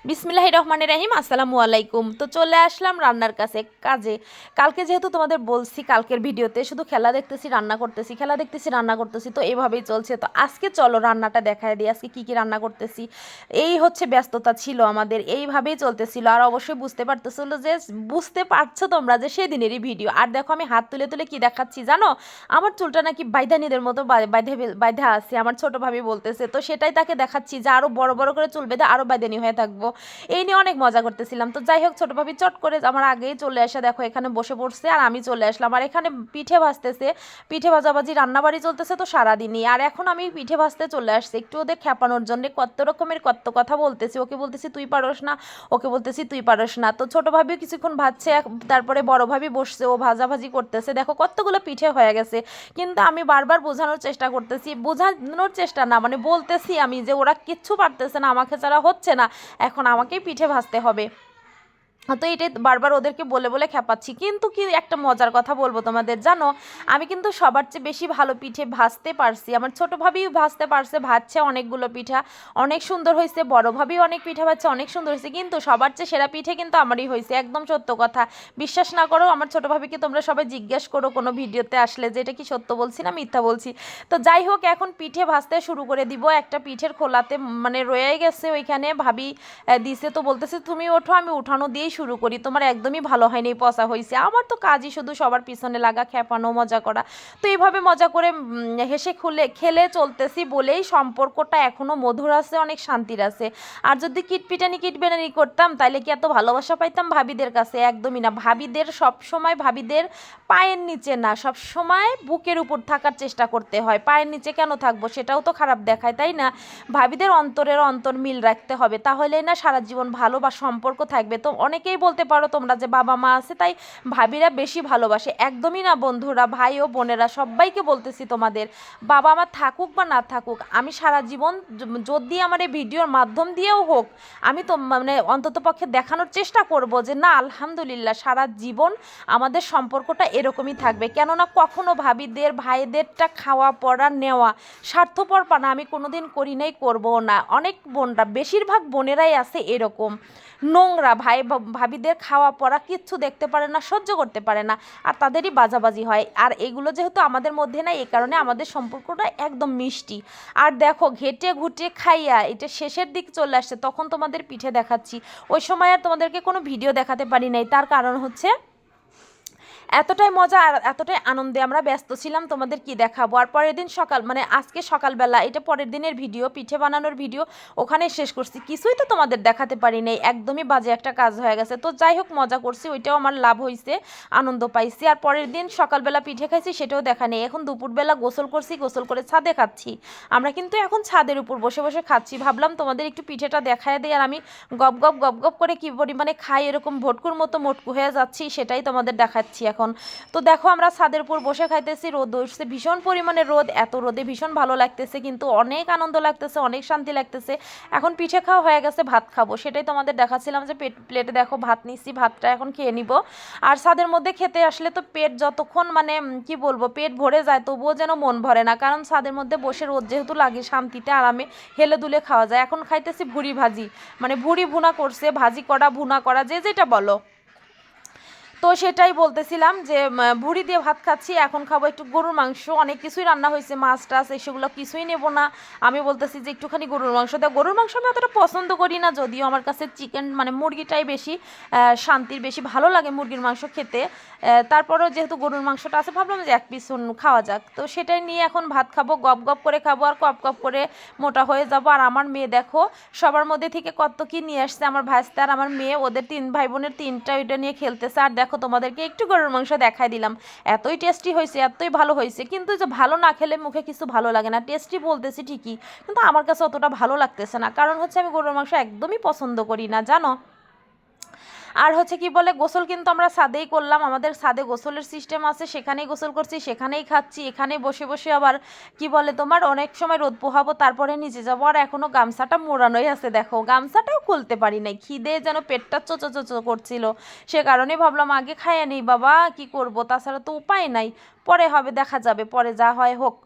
বিসমিল্লাহির রহমানির রহিম। আসসালামু আলাইকুম। তো চলে আসলাম রান্নার কাজে। কালকে যেহেতু তোমাদের বলছি কালকের ভিডিওতে শুধু খেলা দেখতেছি রান্না করতেছি, খেলা দেখতেছি রান্না করতেছি, তো এভাবেই চলছে। তো আজকে চলো রান্নাটা দেখায় দিই আজকে কি কি রান্না করতেছি। এই হচ্ছে ব্যস্ততা ছিল আমাদের, এইভাবেই চলতেছিল। আর অবশ্যই বুঝতে পারছো তোমরা যে সেদিনেরই ভিডিও। আর দেখো আমি হাত তুলে তুলে কি দেখাচ্ছি জানো, আমার চুলটা নাকি বাইধানিদের মতো বাইধা আছে, আমার ছোট ভাবি বলতেছে। তো সেটাই তাকে দেখাচ্ছি যে আরো বড় বড় করে চুল বেঁধে আরো বাইদানি হয়ে থাকবো। এই নিয়ে অনেক মজা করতেছিলাম। তো যাই হোক, ছোট ভাবি চট করে আমার আগেই চলে আসে, দেখো এখানে বসে পড়ছে আর আমি চলে আসলাম। আর এখানে পিঠে ভাজতেছে, পিঠে ভাজাভাজি রান্নাবাড়ি চলতেছে তো সারাদিনই। আর এখন আমি পিঠে ভাজতে চলে আসছি একটু ওদের খেপানোর জন্য। কত রকমের কত কথা বলতেছি, ওকে বলতেছি তুই পারস না, ওকে বলতেছি তুই পারস না। তো ছোট ভাবিও কিছুক্ষণ ভাজছে, তারপরে বড় ভাবি বসছে, ও ভাজাভাজি করতেছে। দেখো কতগুলো পিঠে হয়ে গেছে, কিন্তু আমি বারবার বোঝানোর চেষ্টা করতেছি, বোঝানোর চেষ্টা না মানে বলতেছি আমি যে ওরা কিচ্ছু পারতেছে না, আমাকে ছাড়া হচ্ছে না, এখন আমাকেই পিঠে ভাজতে হবে। তো এটাই বারবার ওদেরকে বলে বলে খেপাচ্ছি। কিন্তু কি একটা মজার কথা বলবো তোমাদের, জানো আমি কিন্তু সবার চেয়ে বেশি ভালো পিঠে ভাজতে পারছি। আমার ছোট ভাবিও ভাজতে পারছে, ভাজছে অনেকগুলো পিঠা, অনেক সুন্দর হয়েছে। বড় ভাবিও অনেক পিঠা ভাজছে, অনেক সুন্দর হয়েছে। কিন্তু সবার চেয়ে সেরা পিঠে কিন্তু আমারই হয়েছে, একদম সত্য কথা। বিশ্বাস না করো, আমার ছোট ভাবিকে তোমরা সবাই জিজ্ঞেস করো কোনো ভিডিওতে আসলে যে এটা কি সত্য বলছি না মিথ্যা বলছি। তো যাই হোক, এখন পিঠে ভাজতে শুরু করে দিব। একটা পিঠের খোলাতে মানে রয়ে গেছে ওইখানে, ভাবি দিছে। তো বলতেছে তুমি ওঠো, আমি উঠানো দিয়েই শুরু করি, তোমার একদমই ভালো হয়নি, পচা হয়েছে। আমার তো কাজই শুধু সবার পিছনে লাগা, খেপানো, মজা করা। তো এইভাবে মজা করে হেসে খেলে চলতেছি বলেই সম্পর্কটা এখনো মধুর আছে, অনেক শান্তির আছে। আর যদি কিটবেটানি করতাম তাইলে কি এত ভালোবাসা পাইতাম ভাবিদের কাছে? একদমই না। ভাবিদের সব সময় ভাবিদের পায়ের নিচে না, সব সময় বুকের উপর থাকার চেষ্টা করতে হয়। পায়ের নিচে কেন থাকবো, সেটাও তো খারাপ দেখায়, তাই না? ভাবিদের অন্তরের অন্তর মিল রাখতে হবে, তাহলেই না সারা জীবন ভালো বা সম্পর্ক থাকবে। তো অনেকেই বলতে পারো তোমরা যে বাবা মা আছে তাই ভাবিরা বেশি ভালোবাসে, একদমই না বন্ধুরা, ভাই ও বোনেরা সবাইকে বলতেছি তোমাদের, বাবা মা থাকুক বা না থাকুক, আমি সারা জীবন যদি আমার এই ভিডিওর মাধ্যম দিয়েও হোক, আমি তো মানে অন্তত পক্ষে দেখানোর চেষ্টা করব যে না আলহামদুলিল্লাহ সারা জীবন আমাদের সম্পর্কটা এরকমই থাকবে। কেননা কখনো ভাবিদের ভাইদেরটা খাওয়া পড়া নেওয়া স্বার্থপর পানা আমি কোনোদিন করি নাই, করবো না। অনেক বোনরা, বেশিরভাগ বোনেরাই আছে এরকম নোংরা, ভাবিদের খাওয়া পড়া কিচ্ছু দেখতে পারে না, সহ্য করতে পারে না, আর তাদেরই বাজাবাজি হয়। আর এগুলো যেহেতু আমাদের মধ্যে নাই, এই কারণে আমাদের সম্পর্কটা একদম মিষ্টি। আর দেখো ঘেটে ঘুটে খাইয়া এটা শেষের দিক চলে আসছে, তখন তোমাদের পিঠে দেখাচ্ছি। ওই সময় আর তোমাদেরকে কোনো ভিডিও দেখাতে পারি নাই, তার কারণ হচ্ছে এতটাই মজা আর এতটাই আনন্দে আমরা ব্যস্ত ছিলাম, তোমাদের কি দেখাবো। আর পরের দিন সকাল মানে আজকে সকালবেলা, এটা পরের দিনের ভিডিও, পিঠে বানানোর ভিডিও, ওখানে শেষ করছি, কিছুই তো তোমাদের দেখাতে পারি নাই, একদমই বাজে একটা কাজ হয়ে গেছে। তো যাই হোক, মজা করছি, ওইটাও আমার লাভ হয়েছে, আনন্দ পাইছি। আর পরের দিন সকালবেলা পিঠে খাইছি, সেটাও দেখা নেই। এখন দুপুরবেলা গোসল করছি, গোসল করে ছাদে খাচ্ছি। আমরা কিন্তু এখন ছাদের উপর বসে বসে খাচ্ছি। ভাবলাম তোমাদের একটু পিঠেটা দেখায় দিই। আর আমি গপ গপ করে কি পরিমাণে খাই, এরকম ভটকুর মতো মোটকু হয়ে যাচ্ছি, সেটাই তোমাদের দেখাচ্ছি এখন। তো দেখো আমরা ছাদের উপর বসে খাইতেছি, রোদ উঠছে, ভীষণ পরিমাণে রোদ, এত রোদে ভীষণ ভালো লাগতেছে, কিন্তু অনেক আনন্দ লাগতেছে, অনেক শান্তি লাগতেছে। এখন পিঠে খাওয়া হয়ে গেছে, ভাত খাবো, সেটাই তোমাদের দেখাচ্ছিলাম যে প্লেটে দেখো ভাত নিচ্ছি, ভাতটা এখন খেয়ে নিব। আর ছাদের মধ্যে খেতে আসলে তো পেট যতক্ষণ মানে কি বলবো, পেট ভরে যায় তবুও যেন মন ভরে না, কারণ ছাদের মধ্যে বসে রোদ যেহেতু লাগে, শান্তিতে আরামে হেলে দুলে খাওয়া যায়। এখন খাইতেছি ভুড়ি ভাজি, মানে ভুড়ি ভুনা করছে, ভাজি করা ভুনা করা যে যেটা বলো। তো সেটাই বলতেছিলাম যে ভুড়ি দিয়ে ভাত খাচ্ছি। এখন খাবো একটু গরুর মাংস, অনেক কিছুই রান্না হয়েছে, মাছ টাছ এসবগুলো কিছুই নেবো না। আমি বলতেছি যে একটুখানি গরুর মাংস দেয়। গরুর মাংস আমি অতটা পছন্দ করি না, যদিও আমার কাছে চিকেন মানে মুরগিটাই বেশি শান্তির, বেশি ভালো লাগে মুরগির মাংস খেতে। তারপরেও যেহেতু গরুর মাংসটা আছে, ভাবলাম যে এক পিস খাওয়া যাক। তো সেটাই নিয়ে এখন ভাত খাবো, গপ গপ করে খাবো আর কপ কপ করে মোটা হয়ে যাবো। আর আমার মেয়ে দেখো সবার মধ্যে থেকে কত কি নিয়ে আসছে, আমার ভাইস্তা আর আমার মেয়ে, ওদের তিন ভাই বোনের তিনটা ওইটা নিয়ে খেলতেছে। আর দেখো তোমাদেরকে একটু গরুর মাংস দেখাই দিলাম, এতই টেস্টি হয়েছে, এতই ভালো হয়েছে। কিন্তু যে ভালো না খেলে মুখে কিছু ভালো লাগে না, টেস্টি বলতেছি ঠিকই, কিন্তু আমার কাছে অতটা ভালো লাগতেছে না, কারণ হচ্ছে আমি গরুর মাংস একদমই পছন্দ করি না, জানো। আর হচ্ছে কি বলে, গোসল কিন্তু আমরা ছাদেই করলাম, আমাদের ছাদে গোসলের সিস্টেম আছে, সেখানেই গোসল করছি, সেখানেই খাচ্ছি, এখানেই বসে বসে আবার কি বলে তোমার অনেক সময় রোদ পোহাবো, তারপরে নিচে যাবো। আর এখনো গামছাটা মোড়ানোই আছে, দেখো গামছাটাও খুলতে পারি নাই, খিদে যেন পেটটা চোচো চোচো করছিল, সে কারণেই ভাবলাম আগে খাইয়ে নিই বাবা, কি করব, তাছাড়া তো উপায় নাই, পরে হবে দেখা যাবে, পরে যা হয় হোক।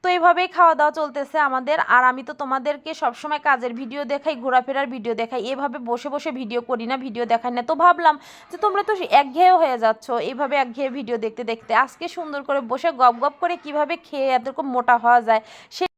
তো এইভাবেই খাওয়া দাওয়া চলতেছে আমাদের। আর আমি তো তোমাদেরকে সবসময় কাজের ভিডিও দেখাই, ঘোরাফেরার ভিডিও দেখাই, এভাবে বসে বসে ভিডিও করি না, ভিডিও দেখাই না। তো ভাবলাম যে তোমরা তো একঘেয়ে হয়ে যাচ্ছ এইভাবে একঘেয়ে ভিডিও দেখতে দেখতে, আজকে সুন্দর করে বসে গপ গপ করে কিভাবে খেয়ে এরকম মোটা হওয়া যায় সে